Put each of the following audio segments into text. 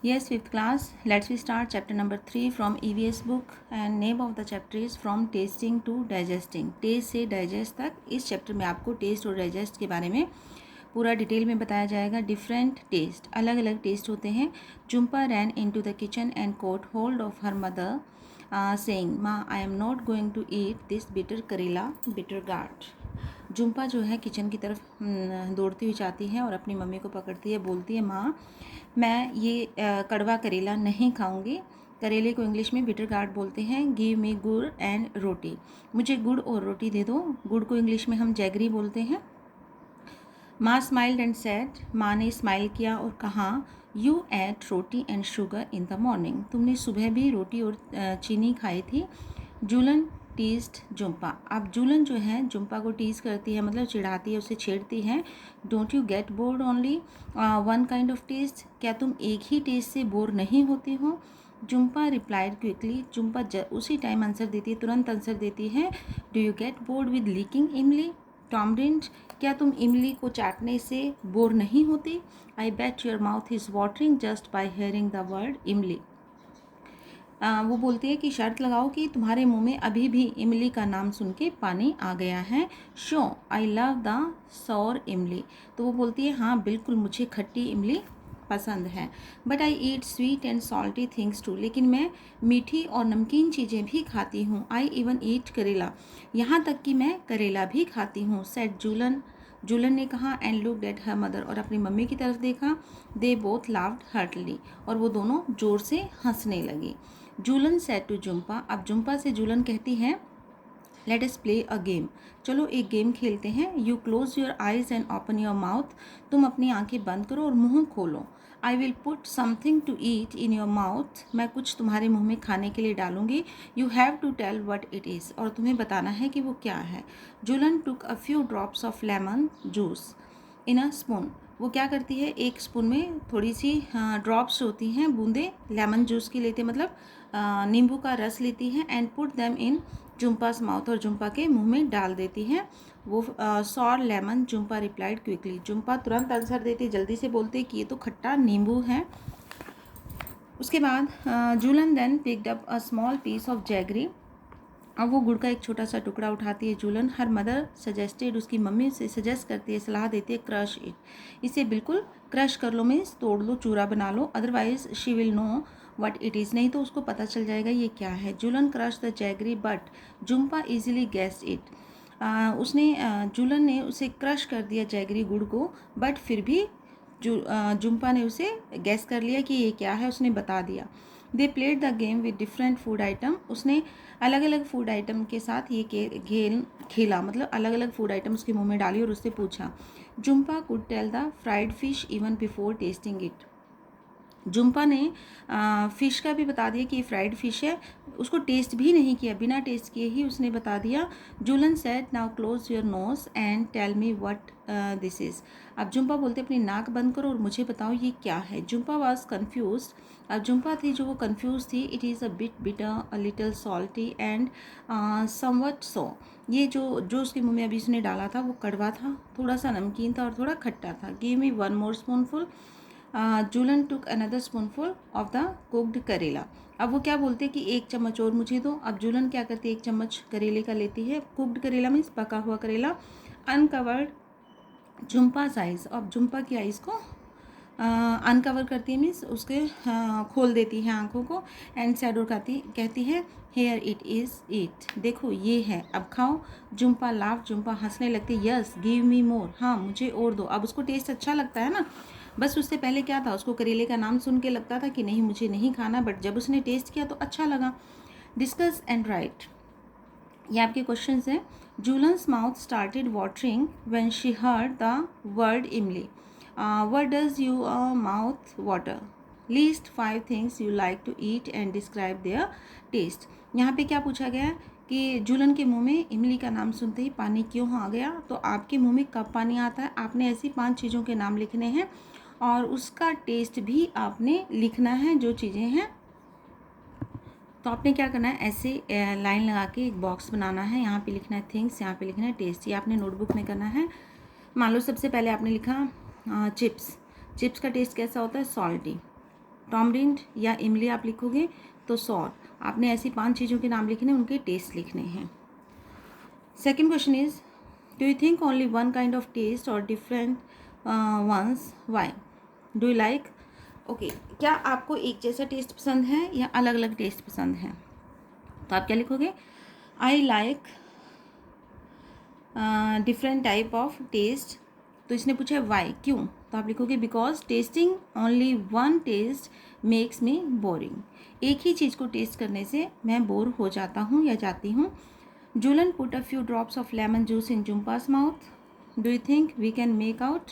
Yes, fifth class. Let's we start chapter number 3 from EVS book and name of the chapter is from tasting to digesting. Taste से digest तक इस chapter में आपको test और digest के बारे में पूरा डिटेल में बताया जाएगा. डिफरेंट टेस्ट, अलग अलग टेस्ट होते हैं. Jhumpa ran into the kitchen and caught hold of her mother saying माँ I am not going to eat this bitter karela bitter gourd. Jhumpa जो है किचन की तरफ दौड़ती हुई जाती है और अपनी मम्मी को पकड़ती है, बोलती है माँ मैं ये कड़वा करेला नहीं खाऊंगी. करेले को इंग्लिश में बिटर गार्ड बोलते हैं. गिव मी गुड़ एंड रोटी, मुझे गुड़ और रोटी दे दो. गुड़ को इंग्लिश में हम जैगरी बोलते हैं. माँ स्माइल्ड एंड सेड, माँ ने स्माइल किया और कहा you ate roti and sugar in the morning, तुमने सुबह भी रोटी और चीनी खाई थी. जूलन टीज्ड जुम्पा, अब जूलन जो है जुम्पा को टीज़ करती है, मतलब चिढ़ाती है, उसे छेड़ती है. Don't you get bored only one kind of taste, क्या तुम एक ही टेस्ट से बोर नहीं होती हो. जुम्पा रिप्लाइड क्विकली, जुम्पा उसी टाइम आंसर देती है, तुरंत आंसर देती है. Do you get board with leaking इमली टॉमरिंट, क्या तुम इमली को चाटने से बोर नहीं होती. I bet your mouth is watering just by hearing the word imli. वो बोलती है कि शर्त लगाओ कि तुम्हारे मुंह में अभी भी इमली का नाम सुन के पानी आ गया है. So I love the sour imli, तो वो बोलती है हाँ बिल्कुल मुझे खट्टी इमली पसंद है. But I eat sweet and salty things too, लेकिन मैं मीठी और नमकीन चीज़ें भी खाती हूँ. आई इवन ईट करेला, यहाँ तक कि मैं करेला भी खाती हूँ. सेड जूलन, जूलन ने कहा. And looked at her mother, और अपनी मम्मी की तरफ देखा. दे बोथ लाफ्ड हार्टली, और वो दोनों ज़ोर से हंसने लगी. जूलन सेड टू जुम्पा, अब जुम्पा से जूलन कहती है let us play a game, चलो एक गेम खेलते हैं. You close your eyes and open your mouth, तुम अपनी आंखें बंद करो और मुंह खोलो. I will put something to eat in your mouth, मैं कुछ तुम्हारे मुंह में खाने के लिए डालूंगी. You have to tell what it is, और तुम्हें बताना है कि वो क्या है. Jhulan took a few drops of lemon juice in a spoon, वो क्या करती है एक स्पून में थोड़ी सी ड्रॉप्स होती हैं, बूंदे लेमन जूस की लेती है, मतलब नींबू का रस लेती है. And put them in Jumpa's mouth, और जुम्पा के मुंह में डाल देती है. वो sour lemon, Jumpa replied quickly, Jumpa तुरंत आंसर देती, जल्दी से बोलते कि ये तो खट्टा नींबू है. उसके बाद Julan then picked up a small piece of jaggery, अब वो गुड़ का एक छोटा सा टुकड़ा उठाती है जूलन. हर मदर सजेस्टेड, उसकी मम्मी से सजेस्ट करती है, सलाह देती है. क्रश इट, इसे बिल्कुल क्रश कर लो, मीन्स तोड़ लो, चूरा बना लो. Otherwise she will know what it is, नहीं तो उसको पता चल जाएगा ये क्या है. Jhulan crushed the jaggery but Jumpa easily guessed it, उसने जूलन ने उसे क्रश कर दिया जैगरी गुड़ को, बट फिर भी जुम्पा ने उसे गैस कर लिया कि ये क्या है, उसने बता दिया. They played the game with different food item, उसने अलग अलग फूड आइटम के साथ ये खेल खेला, मतलब अलग अलग फूड आइटम उसके मुंह में डाली और उससे पूछा. Jumpa could tell the fried fish even before tasting it, Jumpa ने फ़िश का भी बता दिया कि ये फ्राइड फ़िश है, उसको टेस्ट भी नहीं किया, बिना टेस्ट किए ही उसने बता दिया. Julan said now close your nose and tell me what this is, अब जुम्पा बोलते अपनी नाक बंद करो और मुझे बताओ ये क्या है. जुम्पा वाज कन्फ्यूज, अब जुम्पा थी जो वो कन्फ्यूज थी. It is a bit bitter, a little salty and somewhat so, ये जो उसके मुंह में अभी उसने डाला था वो कड़वा था, थोड़ा सा नमकीन था और थोड़ा खट्टा था. Give me one more spoonful. Jhulan took another spoonful of the cooked करेला, अब वो क्या बोलते हैं कि एक चम्मच और मुझे दो. अब जूलन क्या करती है, एक चम्मच करेले का लेती है. कुक्ड करेला मीन्स पका हुआ करेला. अनकवर्ड जुम्पा आइज़, अब जुम्पा की आइज़ को अनकवर करती है, मीन्स उसके खोल देती है आंखों को. एंड सैडोर कहती है हेयर इट इज़ इट, देखो ये है अब खाओ. जुम्पा लाफ, जुम्पा हंसने लगती. यस गिव मी मोर, हाँ मुझे और दो. अब उसको टेस्ट अच्छा लगता है ना, बस उससे पहले क्या था, उसको करेले का नाम सुन के लगता था कि नहीं मुझे नहीं खाना, बट जब उसने टेस्ट किया तो अच्छा लगा. डिस्कस एंड राइट, ये आपके क्वेश्चंस हैं. Jhulan's mouth started watering when she heard the word imli. What does you mouth water. Least 5 things you like to eat and describe their taste. यहाँ पे क्या पूछा गया कि जूलन के मुंह में इमली का नाम सुनते ही पानी क्यों आ गया, तो आपके मुंह में कब पानी आता है, आपने ऐसी 5 चीज़ों के नाम लिखने हैं और उसका टेस्ट भी आपने लिखना है जो चीज़ें हैं. तो आपने क्या करना है, ऐसे लाइन लगा के एक बॉक्स बनाना है, यहाँ पे लिखना है थिंग्स, यहाँ पे लिखना है टेस्ट. ये आपने नोटबुक में करना है. मान लो सबसे पहले आपने लिखा चिप्स, चिप्स का टेस्ट कैसा होता है, सॉल्टी. टॉमरिंड या इमली आप लिखोगे तो सॉर। आपने ऐसी 5 चीज़ों के नाम लिखने, उनके टेस्ट लिखने हैं। Second question is, do you think only one kind of taste or different ones, why? Do you like, okay, क्या आपको एक जैसा टेस्ट पसंद है या अलग अलग टेस्ट पसंद है? तो आप क्या लिखोगे? I like different type of taste. तो इसने पूछा है वाई, क्यों? तो आप लिखोगे because tasting only one taste makes me boring. एक ही चीज़ को टेस्ट करने से मैं बोर हो जाता हूँ या जाती हूँ। Jhulan put a few drops of lemon juice in Jumpa's mouth. Do you think we can make out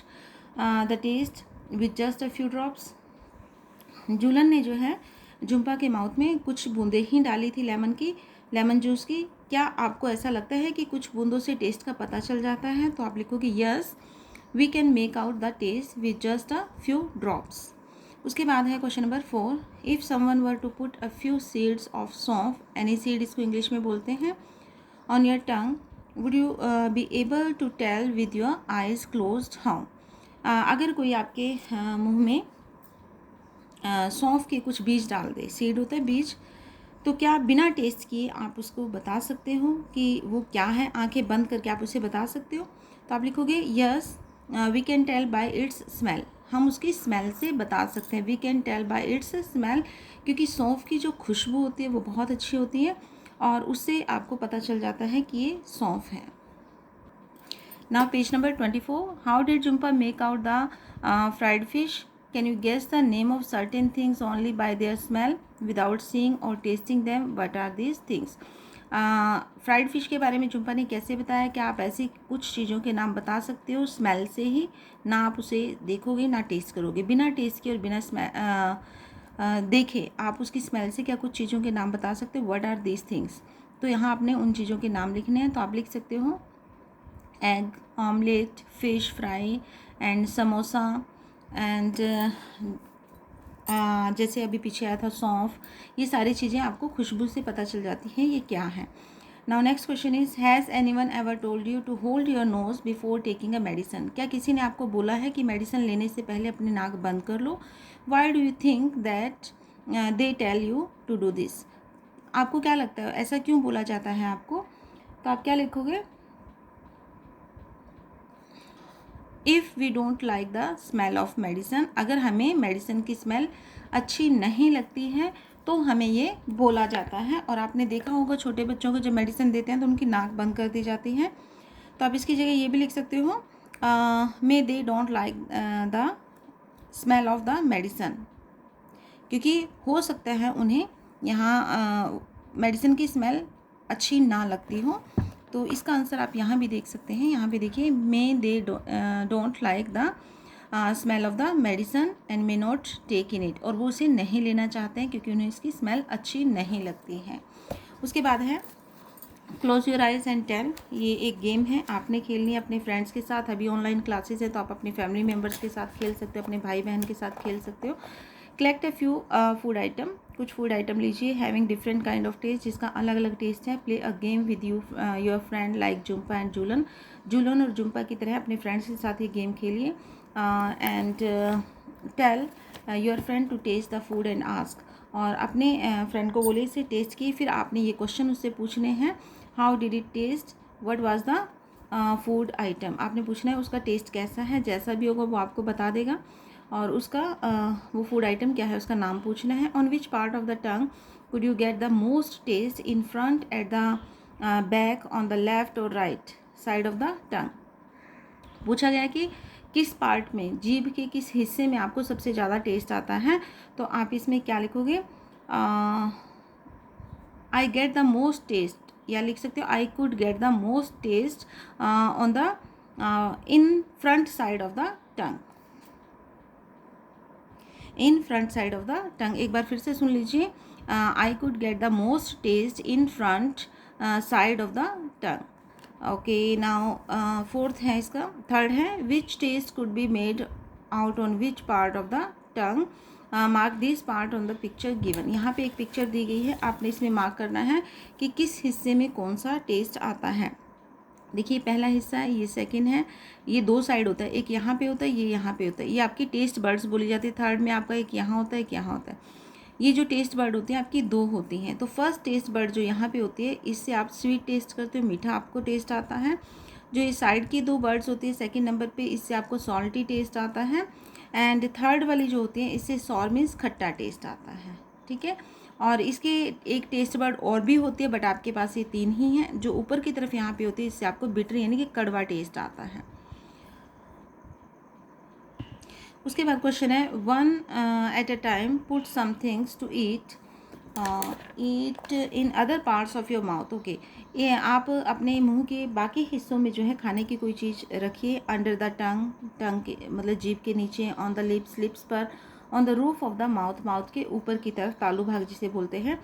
the taste with just a few drops? Jhulan ने जो है जुम्पा के माउथ में कुछ बूंदें ही डाली थी लेमन जूस की। क्या आपको ऐसा लगता है कि कुछ बूंदों से टेस्ट का पता चल जाता है? तो आप लिखोगे yes, we can make out the taste with just a few drops. उसके बाद है question number 4, if someone were to put a few seeds of saunf, any seed इसको इंग्लिश में बोलते हैं, on your tongue, would you be able to tell with your eyes closed how? अगर कोई आपके मुंह में सौंफ के कुछ बीज डाल दे, सीड होता है बीज, तो क्या बिना टेस्ट किए आप उसको बता सकते हो कि वो क्या है? आंखें बंद करके आप उसे बता सकते हो? तो आप लिखोगे yes, we can tell by its smell. हम उसकी स्मेल से बता सकते हैं। We can tell by its smell, क्योंकि सौंफ की जो खुशबू होती है वो बहुत अच्छी होती है और उससे आपको पता चल जाता है कि ये सौंफ है। Now page number 24, how did Jhumpa make out the fried fish? Can you guess the name of certain things only by their smell without seeing or tasting them? What are these things? Fried fish के बारे में जुम्पा ने कैसे बताया कि आप ऐसी कुछ चीज़ों के नाम बता सकते हो स्मेल से ही, ना आप उसे देखोगे ना टेस्ट करोगे। बिना टेस्ट किए और बिना देखे आप उसकी स्मेल से क्या कुछ चीज़ों के नाम बता सकते हो? What are these things? तो यहाँ आपने उन चीज़ों के नाम लिखने हैं। तो आप लिख सकते हो egg, omelette, fish fry and samosa and जैसे अभी पीछे आया था सौंफ। ये सारी चीज़ें आपको खुशबू से पता चल जाती हैं ये क्या है। Now next question is, has anyone ever told you to hold your nose before taking a medicine? क्या किसी ने आपको बोला है कि मेडिसिन लेने से पहले अपनी नाक बंद कर लो? Why do you think that they tell you to do this? आपको क्या लगता है ऐसा क्यों बोला जाता है आपको? तो आप क्या लिखोगे? If we don't like the smell of medicine, अगर हमें मेडिसिन की स्मेल अच्छी नहीं लगती है तो हमें ये बोला जाता है। और आपने देखा होगा छोटे बच्चों को जब मेडिसिन देते हैं तो उनकी नाक बंद कर दी जाती है। तो आप इसकी जगह ये भी लिख सकते हो, may they don't like the smell of the medicine, क्योंकि हो सकता है उन्हें यहाँ मेडिसिन की स्मेल अच्छी ना लगती हो। तो इसका आंसर आप यहाँ भी देख सकते हैं। यहाँ पे देखिए, may they don't like the smell of the medicine and may not take in it, और वो उसे नहीं लेना चाहते हैं क्योंकि उन्हें इसकी स्मेल अच्छी नहीं लगती है। उसके बाद है close your eyes and tell. ये एक गेम है, आपने खेलनी है अपने फ्रेंड्स के साथ। अभी ऑनलाइन क्लासेस है तो आप अपने फैमिली मेम्बर्स के साथ खेल सकते हो, अपने भाई बहन के साथ खेल सकते हो। Collect a few food item, कुछ फूड आइटम लीजिए having different kind of taste, जिसका अलग अलग टेस्ट है। Play a game with you your friend like Jumpa and Julan. Julan और जुम्पा की तरह अपने फ्रेंड्स के साथ ये गेम खेलिए। And tell your friend to taste the food and ask, और अपने फ्रेंड को बोले इसे टेस्ट किए, फिर आपने ये क्वेश्चन उससे पूछने हैं, how did it taste, what was the food item. आपने पूछना है उसका टेस्ट कैसा है, जैसा भी होगा वो आपको बता देगा, और उसका वो फूड आइटम क्या है उसका नाम पूछना है। On which part of the tongue could you get the most taste, in front, at the back, on the left or right side of the tongue. पूछा गया कि किस पार्ट में, जीभ के किस हिस्से में आपको सबसे ज़्यादा टेस्ट आता है। तो आप इसमें क्या लिखोगे? I get the most taste, या लिख सकते हो I could get the most taste on the in front side of the tongue, in front side of the tongue. एक बार फिर से सुन लीजिए, I could get the most taste in front side of the tongue. Okay, now fourth है इसका, third है, which taste could be made out on which part of the tongue, mark this part on the picture given. यहाँ पे एक picture दी गई है, आपने इसमें मार्क करना है कि किस हिस्से में कौन सा टेस्ट आता है। देखिए पहला हिस्सा है, ये सेकंड है, ये दो साइड होता है, एक यहाँ पे होता है, ये यहाँ पे होता है। ये आपकी टेस्ट बर्ड्स बोली जाती है। थर्ड में आपका एक यहाँ होता है, एक यहाँ होता है। ये जो टेस्ट बर्ड होती हैं आपकी दो होती हैं। तो फर्स्ट टेस्ट बर्ड जो यहाँ पे होती है, इससे आप स्वीट टेस्ट करते हो, मीठा आपको टेस्ट आता है। जो ये साइड की दो बर्ड्स होती है सेकंड नंबर पे, इससे आपको सॉल्टी टेस्ट आता है। एंड थर्ड वाली जो होती है, इससे सॉर मीन्स खट्टा टेस्ट आता है। ठीक है। और इसके एक टेस्ट बर्ड और भी होती है, बट आपके पास ये तीन ही हैं। जो ऊपर की तरफ यहाँ पे होती है, इससे आपको बिटर यानी कि कड़वा टेस्ट आता है। उसके बाद क्वेश्चन है, one at a time put some things to eat in other parts of your mouth. Okay, ये आप अपने मुंह के बाकी हिस्सों में जो है खाने की कोई चीज़ रखिए। अंडर द टंग के मतलब जीभ के नीचे, ऑन द लिप्स पर, on the roof of the mouth के ऊपर की तरफ, तालू भाग जिसे बोलते हैं।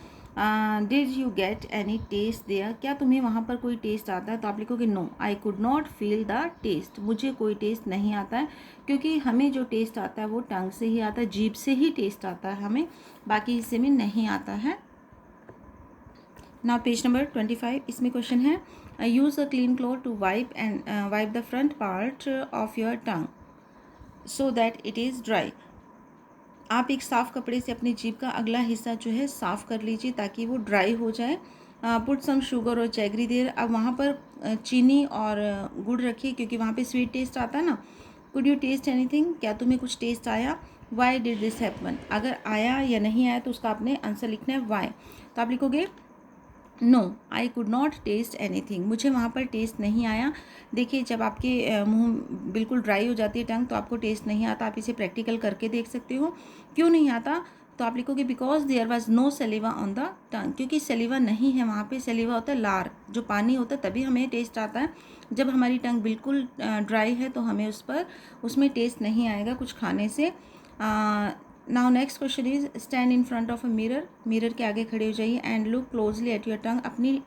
Did you get any taste there, क्या तुम्हें वहाँ पर कोई टेस्ट आता है? तो आप लिखोगे no I could not feel the taste, मुझे कोई टेस्ट नहीं आता है, क्योंकि हमें जो टेस्ट आता है वो टंग से ही आता है, जीभ से ही टेस्ट आता है, हमें बाकी हिस्से में नहीं आता है। नाउ पेज नंबर 25, इसमें क्वेश्चन है, use a clean cloth to wipe the front part of your tongue so that it is dry. आप एक साफ़ कपड़े से अपनी जीभ का अगला हिस्सा जो है साफ़ कर लीजिए ताकि वो ड्राई हो जाए। पुट सम शुगर और जैगरी देर, अब वहाँ पर चीनी और गुड़ रखिए, क्योंकि वहाँ पे स्वीट टेस्ट आता है ना। कुड यू टेस्ट एनीथिंग, क्या तुम्हें कुछ टेस्ट आया? वाई डिड दिस हैपन, अगर आया या नहीं आया तो उसका आपने आंसर लिखना है वाई। तो आप लिखोगे no I could not taste anything, मुझे वहाँ पर टेस्ट नहीं आया। देखिए जब आपके मुंह बिल्कुल ड्राई हो जाती है टंग, तो आपको टेस्ट नहीं आता। आप इसे प्रैक्टिकल करके देख सकते हो। क्यों नहीं आता? तो आप लिखोगे because there was no saliva on the tongue, क्योंकि सेलिवा नहीं है वहाँ पे। सेलिवा होता है लार, जो पानी होता है, तभी हमें टेस्ट आता है। जब हमारी टंग बिल्कुल ड्राई है तो हमें उसमें टेस्ट नहीं आएगा कुछ खाने से। Now next question is, stand in front of a mirror, mirror के आगे खड़े हो जाइए and look closely at your tongue, अपनी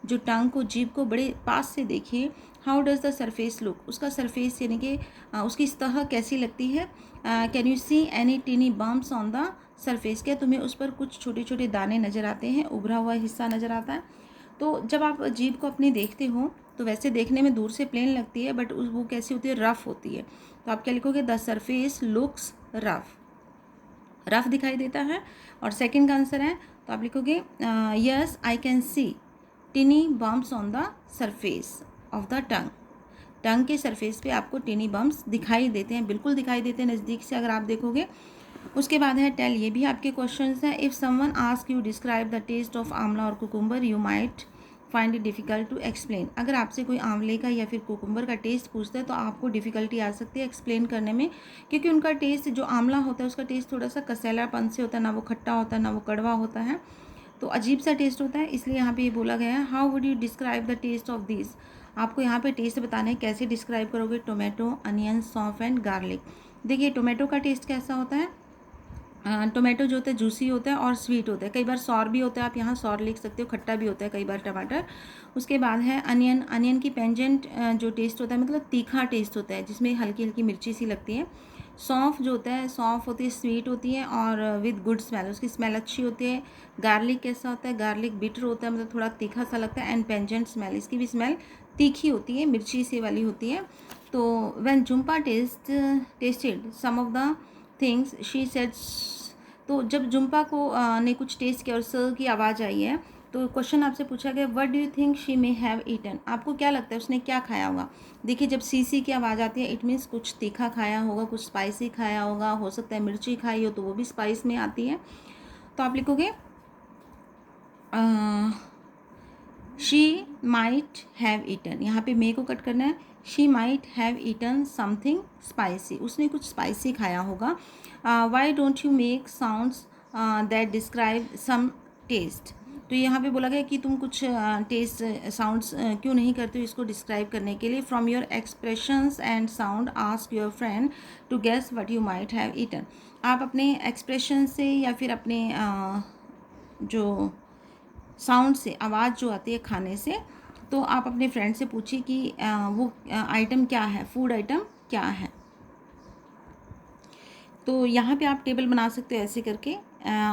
जो टंग को, जीभ को बड़े पास से देखिए। How does the surface look, उसका सरफेस यानी कि उसकी सतह कैसी लगती है। Can you see any tiny bumps on the surface, क्या तुम्हें उस पर कुछ छोटे छोटे दाने नज़र आते हैं, उभरा हुआ हिस्सा नज़र आता है? तो जब आप जीभ को अपनी देखते हो तो वैसे देखने में दूर से प्लेन लगती है, बट वो कैसी होती है, रफ़ होती है। तो आप क्या लिखोगे, द सरफेस लुक्स रफ दिखाई देता है। और सेकंड का आंसर है, तो आप लिखोगे yes I can see टिनी bumps on the surface of the टंग के सरफेस पे आपको टिनी बम्प्स दिखाई देते हैं, बिल्कुल दिखाई देते हैं नज़दीक से अगर आप देखोगे। उसके बाद है टेल, ये भी आपके क्वेश्चंस हैं। If someone ask you describe the taste of amla और cucumber you might find it difficult to explain, अगर आपसे कोई आंवले का या फिर कुकुम्बर का टेस्ट पूछता है तो आपको डिफ़िकल्टी आ सकती है एक्सप्लेन करने में, क्योंकि उनका टेस्ट, जो आंवला होता है उसका टेस्ट थोड़ा सा कसैलापन से होता है, ना वो खट्टा होता है ना वो कड़वा होता है, तो अजीब सा टेस्ट होता है। इसलिए यहाँ पे ये बोला गया है, how would you describe the taste of this, आपको यहाँ पे टेस्ट बताना है, कैसे डिस्क्राइब करोगे। Tomato, onion, saunf and garlic. देखिए टोमेटो का टेस्ट कैसा होता है, टोमेटो जो होता है जूसी होता है और स्वीट होता है, कई बार सॉर भी होता है, आप यहाँ सॉर लिख सकते हो, खट्टा भी होता है कई बार टमाटर। उसके बाद है अनियन, अनियन की पेंजेंट जो टेस्ट होता है, मतलब तीखा टेस्ट होता है जिसमें हल्की हल्की मिर्ची सी लगती है। सौंफ जो होता है, सौंफ होती है स्वीट होती है और विद गुड स्मेल, उसकी स्मेल अच्छी होती है। गार्लिक कैसा होता है, गार्लिक बिटर होता है, मतलब थोड़ा तीखा सा लगता है। एंड पेंजेंट स्मेल, इसकी भी स्मेल तीखी होती है, मिर्ची से वाली होती है। तो when Jumpa tasted some of the things she said, तो जब जुम्पा को ने कुछ टेस्ट किया और सर की आवाज़ आई है, तो क्वेश्चन आपसे पूछा गया what do you think she may have eaten, आपको क्या लगता है उसने क्या खाया होगा। देखिए जब सी की आवाज़ आती है इट मीन्स कुछ तीखा खाया होगा, कुछ स्पाइसी खाया होगा, हो सकता है मिर्ची खाई हो तो वो भी स्पाइस में आती है। तो आप लिखोगे शी माइट हैव ईटन, यहाँ पे मे को कट करना है, she might have eaten something spicy, उसने कुछ स्पाइसी खाया होगा। Why don't you make sounds that describe some taste, तो यहाँ पे बोला गया कि तुम कुछ टेस्ट साउंड्स क्यों नहीं करते हो इसको डिस्क्राइब करने के लिए। From your expressions and sound ask your friend to guess what you might have eaten, आप अपने एक्सप्रेशन से या फिर अपने जो साउंड से, आवाज़ जो आती है खाने से, तो आप अपने फ्रेंड से पूछिए कि वो आइटम क्या है, फूड आइटम क्या है। तो यहाँ पे आप टेबल बना सकते हो ऐसे करके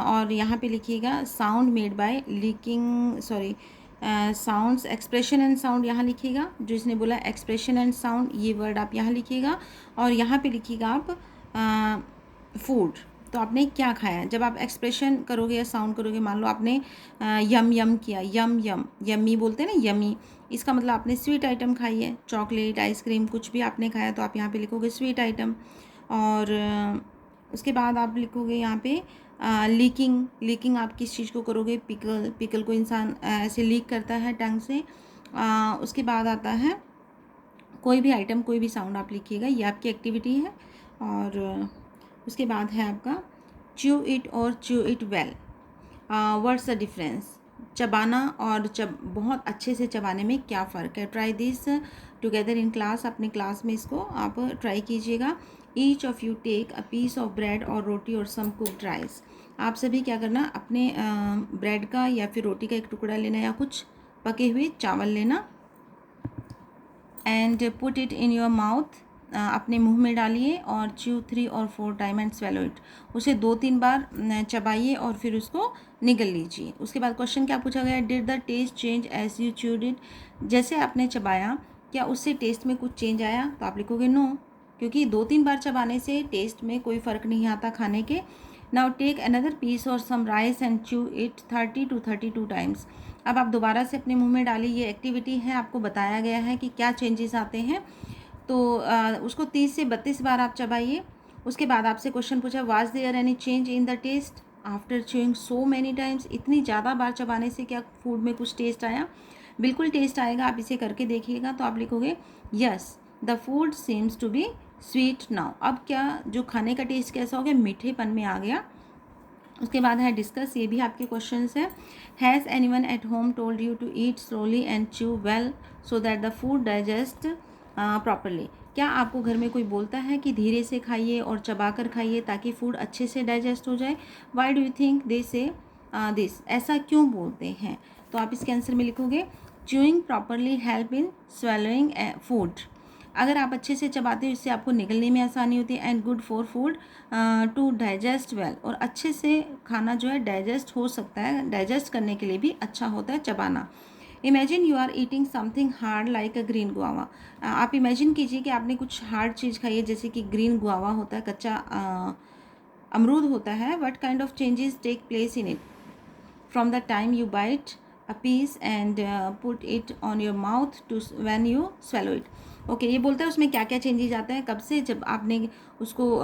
और यहाँ पे लिखिएगा sound made by leaking, sorry sounds, expression and sound यहाँ लिखिएगा। जो इसने बोला एक्सप्रेशन एंड साउंड, ये वर्ड आप यहाँ लिखिएगा और यहाँ पे लिखिएगा आप फूड। तो आपने क्या खाया? जब आप एक्सप्रेशन करोगे या साउंड करोगे, मान लो आपने यम यम किया, यम यम, यम्मी बोलते हैं ना, यमी, इसका मतलब आपने स्वीट आइटम खाई है, चॉकलेट, आइसक्रीम, कुछ भी आपने खाया, तो आप यहाँ पे लिखोगे स्वीट आइटम। और उसके बाद आप लिखोगे यहाँ पे लीकिंग। लीकिंग आप किस चीज़ को करोगे? पिकल। पिकल को इंसान ऐसे लीक करता है टंग से। उसके बाद आता है कोई भी आइटम, कोई भी साउंड आप लिखिएगा, ये आपकी एक्टिविटी है। और उसके बाद है आपका च्यू इट और chew it well. What's the difference? चबाना और बहुत अच्छे से चबाने में क्या फ़र्क है? Try this together in class. अपने क्लास में इसको आप ट्राई कीजिएगा। Each of you take a piece of bread और रोटी और सम कुक्ड राइस। आप सभी क्या करना, अपने ब्रेड का या फिर रोटी का एक टुकड़ा लेना या कुछ पके हुए चावल लेना and put it in your mouth. अपने मुंह में डालिए और च्यू 3 और 4 टाइम एंड स्वेलो इट। उसे 2-3 बार चबाइए और फिर उसको निगल लीजिए। उसके बाद क्वेश्चन क्या पूछा गया? Did the taste change as you chewed it? जैसे आपने चबाया, क्या उससे टेस्ट में कुछ चेंज आया? तो आप लिखोगे नो, क्योंकि 2-3 बार चबाने से टेस्ट में कोई फ़र्क नहीं आता खाने के। नाउ टेक अनदर पीस और some rice and chew it 30 to 32 times. अब आप दोबारा से अपने मुंह में डालिए। ये एक्टिविटी है, आपको बताया गया है कि क्या चेंजेस आते हैं। तो उसको 30 से 32 बार आप चबाइए। उसके बाद आपसे क्वेश्चन पूछा, was there any change in the taste after chewing so many times? इतनी ज़्यादा बार चबाने से क्या फूड में कुछ टेस्ट आया? बिल्कुल टेस्ट आएगा, आप इसे करके देखिएगा। तो आप लिखोगे yes the food seems to be sweet now. अब क्या जो खाने का टेस्ट कैसा हो गया? मीठेपन में आ गया। उसके बाद है डिस्कस, ये भी आपके क्वेश्चंस है। Has anyone at home told you to eat slowly and chew well so that the food digest properly? क्या आपको घर में कोई बोलता है कि धीरे से खाइए और चबा कर खाइए ताकि फूड अच्छे से डाइजेस्ट हो जाए? Y do you think they से दिस? ऐसा क्यों बोलते हैं? तो आप इसके आंसर में लिखोगे chewing properly help in swallowing food. अगर आप अच्छे से चबाते हो, इससे आपको निगलने में आसानी होती है। And good for food to digest well, और अच्छे से खाना जो है डाइजेस्ट हो सकता है, डाइजेस्ट करने के लिए भी अच्छा होता है चबाना। Imagine you are eating something hard like a green guava. आप इमेजिन कीजिए कि आपने कुछ हार्ड चीज़ खाई है, जैसे कि ग्रीन गुआवा होता है, कच्चा अमरूद होता है। What kind of changes take place in it from the time you bite a piece and put it on your mouth to when you swallow it? Okay, ये बोलता है उसमें क्या क्या चेंजेस आते हैं, कब से? जब आपने उसको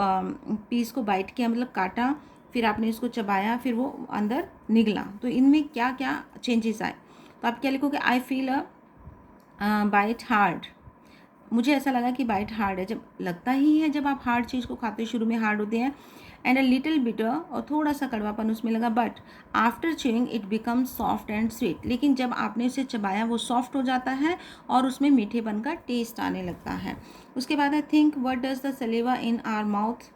पीस को बाइट किया, मतलब काटा, फिर आपने उसको चबाया, फिर वो अंदर निगला, तो इनमें क्या क्या चेंजेस आए? तो आप क्या लिखोगे? I feel a bite hard. मुझे ऐसा लगा कि बाइट हार्ड है। जब लगता ही है, जब आप हार्ड चीज़ को खाते हो, शुरू में हार्ड होते हैं। एंड अ लिटिल बिटर, और थोड़ा सा कड़वापन उसमें लगा। But after chewing it becomes soft and sweet. लेकिन जब आपने उसे चबाया, वो सॉफ्ट हो जाता है और उसमें मीठेपन का टेस्ट आने लगता है। उसके बाद है think what does the saliva in our mouth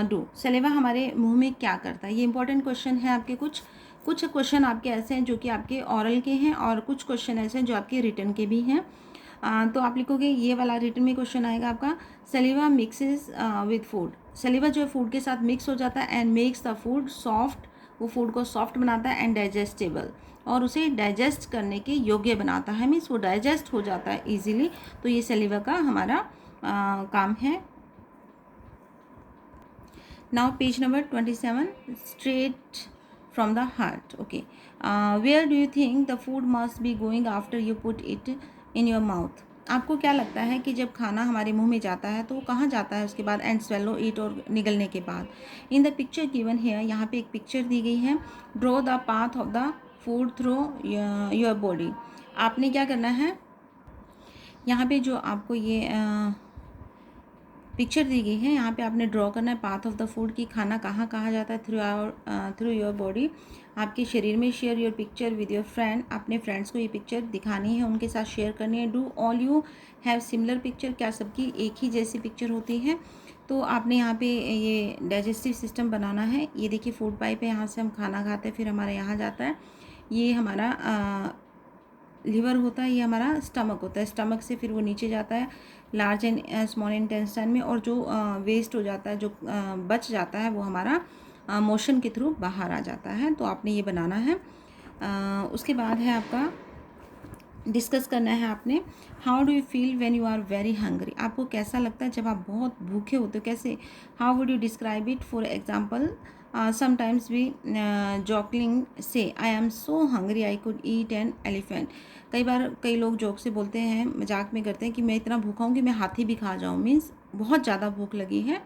do? Saliva हमारे मुंह में क्या करता है? ये इंपॉर्टेंट क्वेश्चन है आपके। कुछ क्वेश्चन आपके ऐसे हैं जो कि आपके ऑरल के हैं, और कुछ क्वेश्चन ऐसे हैं जो आपके रिटन के भी हैं। तो आप लिखोगे, ये वाला रिटन में क्वेश्चन आएगा आपका, सलीवा मिक्सेस विद फूड। सलीवा जो है फूड के साथ मिक्स हो जाता है and makes the food soft. वो फूड को सॉफ्ट बनाता है एंड डाइजेस्टेबल, और उसे डाइजेस्ट करने के योग्य बनाता है। मीन्स वो डाइजेस्ट हो जाता है ईजिली। तो ये सलीवा का हमारा काम है। Now page number 27, straight from the heart. Okay, where do you think the food must be going after you put it in your mouth? आपको क्या लगता है कि जब खाना हमारे मुंह में जाता है तो वो कहाँ जाता है उसके बाद? एंड स्वेलो ईट, और निगलने के बाद। In the picture given here, यहाँ पे एक पिक्चर दी गई है। Draw the path of the food through your body. आपने क्या करना है, यहाँ पे जो आपको ये पिक्चर दी गई है, यहाँ पे आपने ड्रॉ करना है पाथ ऑफ द फूड, की खाना कहाँ कहाँ जाता है थ्रू योर बॉडी, आपके शरीर में। Share your picture with your friend, अपने फ्रेंड्स को ये पिक्चर दिखानी है, उनके साथ शेयर करनी है। Do all you have similar picture? क्या सबकी एक ही जैसी पिक्चर होती है? तो आपने यहाँ पे ये डाइजेस्टिव सिस्टम बनाना है। ये देखिए फूड पाइप है, यहाँ से हम खाना खाते हैं, फिर हमारे यहाँ जाता है। ये हमारा लिवर होता है, ये हमारा स्टमक होता है। स्टमक से फिर वो नीचे जाता है लार्ज एंड स्मॉल इंटेस्टाइन में, और जो वेस्ट हो जाता है, जो बच जाता है, वो हमारा मोशन के थ्रू बाहर आ जाता है। तो आपने ये बनाना है। उसके बाद है आपका डिस्कस करना है आपने। How do you feel when you are very hungry, आपको कैसा लगता है जब आप बहुत भूखे होते हो, कैसे, how would you describe it. For example, sometimes we jokingly say I am so hungry I could eat an elephant. कई बार कई लोग जोक से बोलते हैं, मजाक में करते हैं कि मैं इतना भूखा हूँ कि मैं हाथी भी खा जाऊँ, मीन्स बहुत ज़्यादा भूख लगी है।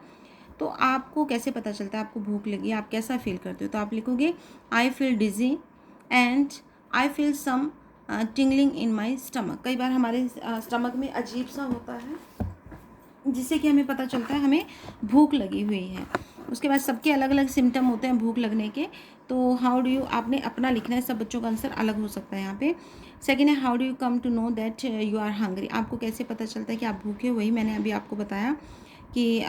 तो आपको कैसे पता चलता है आपको भूख लगी है, आप कैसा फील करते हो। तो आप लिखोगे I feel dizzy and I feel some tingling in my stomach. कई बार हमारे स्टमक में अजीब सा होता है जिससे कि हमें पता चलता है हमें भूख लगी हुई है। उसके बाद सबके अलग अलग सिम्टम होते हैं भूख लगने के। तो हाउ डू यू, आपने अपना लिखना है, सब बच्चों का आंसर अलग हो सकता है यहाँ पे। सेकेंड है how do you come to know that you are hungry, आपको कैसे पता चलता है कि आप भूखे हो। वही मैंने अभी आपको बताया कि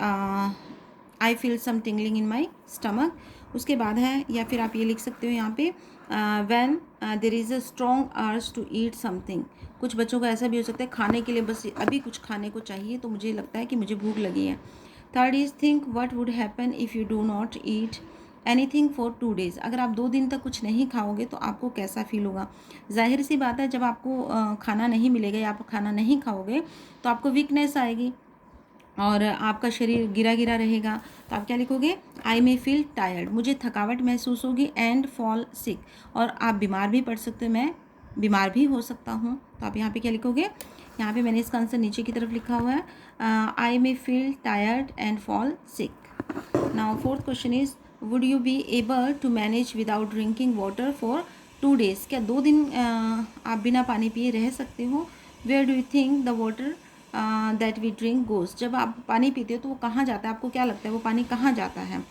I feel some tingling in my stomach. उसके बाद है, या फिर आप ये लिख सकते हो यहाँ पे when there is a strong urge to eat something. कुछ बच्चों का ऐसा भी हो सकता है खाने के लिए बस अभी कुछ खाने को चाहिए, तो मुझे लगता है कि मुझे भूख लगी है। Third is think what would happen if you do not eat anything for 2 days। अगर आप 2 दिन तक कुछ नहीं खाओगे तो आपको कैसा फील होगा। जाहिर सी बात है, जब आपको खाना नहीं मिलेगा या आप खाना नहीं खाओगे तो आपको वीकनेस आएगी और आपका शरीर गिरा गिरा रहेगा। तो आप क्या लिखोगे, आई मे फील टायर्ड, मुझे थकावट महसूस होगी, एंड फॉल सिक, और आप बीमार भी पड़ सकते हो, मैं बीमार भी हो सकता हूँ। तो आप यहाँ पे क्या लिखोगे, यहाँ पे मैंने इसका आंसर नीचे की तरफ लिखा हुआ है, I may feel tired and fall sick. Now fourth question is would you be able to manage without drinking water for 2 days, क्या 2 दिन आप बिना पानी पिए रह सकते हो। Where do you think the water that we drink goes, जब आप पानी पीते हो तो वो कहाँ जाता है, आपको क्या लगता है वो पानी कहाँ जाता है।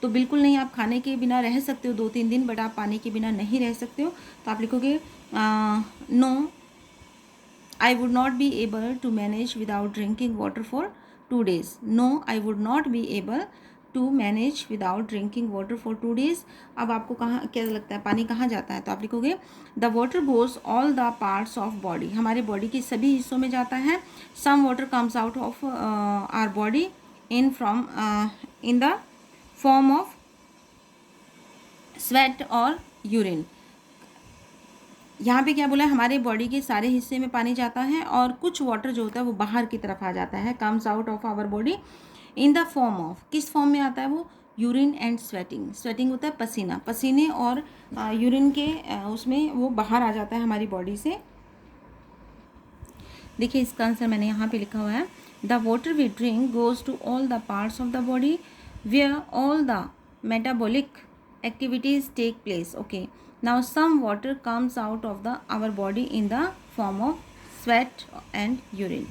तो बिल्कुल नहीं, आप खाने के बिना रह सकते हो 2-3 दिन, बट आप पानी के बिना नहीं रह सकते हो। तो आप लिखोगे no I would not be able to manage without drinking water for 2 days। No I would not be able to manage without drinking water for 2 days। अब आपको कहाँ क्या लगता है पानी कहाँ जाता है। तो आप लिखोगे the water goes all the parts of body, हमारे बॉडी के सभी हिस्सों में जाता है। Some water comes out of our body in the form of sweat और यूरिन। यहाँ पे क्या बोला है, हमारे बॉडी के सारे हिस्से में पानी जाता है और कुछ वाटर जो होता है वो बाहर की तरफ आ जाता है, comes out of our body in the form of, किस फॉर्म में आता है वो, यूरिन एंड स्वेटिंग। स्वेटिंग होता है पसीना, पसीने और यूरिन के उसमें वो बाहर आ जाता है हमारी बॉडी से। देखिए इसका आंसर मैंने यहाँ पे लिखा हुआ है, the water we drink goes to all the parts of the body where all the metabolic activities take place. Okay, now some water comes out of the our body in the form of sweat and urine.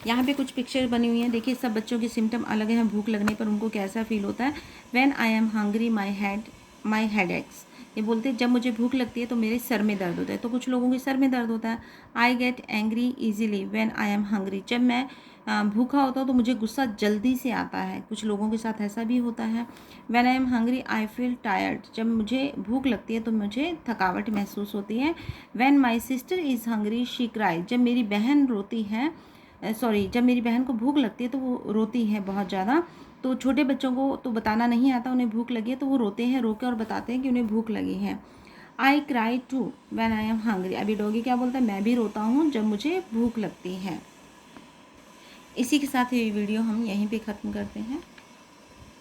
यहाँ पे कुछ picture बनी हुई हैं, देखिए सब बच्चों के सिम्टम अलग हैं, भूख लगने पर उनको कैसा फील होता है। When I am hungry my head x, ये बोलते हैं जब मुझे भूख लगती है तो मेरे सर में दर्द होता है। तो कुछ लोगों के सर में दर्द होता है। I get angry easily when I am hungry, जब मैं भूखा होता हूँ तो मुझे गुस्सा जल्दी से आता है। कुछ लोगों के साथ ऐसा भी होता है। When I am hungry I feel tired, जब मुझे भूख लगती है तो मुझे थकावट महसूस होती है। When my sister is hungry she cry, जब मेरी बहन रोती है, जब मेरी बहन को भूख लगती है तो वो रोती है बहुत ज़्यादा। तो छोटे बच्चों को तो बताना नहीं आता उन्हें भूख लगी है, तो वो रोते हैं, रो के और बताते हैं कि उन्हें भूख लगी है। I cry too when I am hungry, अभी डॉगी क्या बोलता है, मैं भी रोता हूँ जब मुझे भूख लगती है। इसी के साथ ये वीडियो हम यहीं पे ख़त्म करते हैं।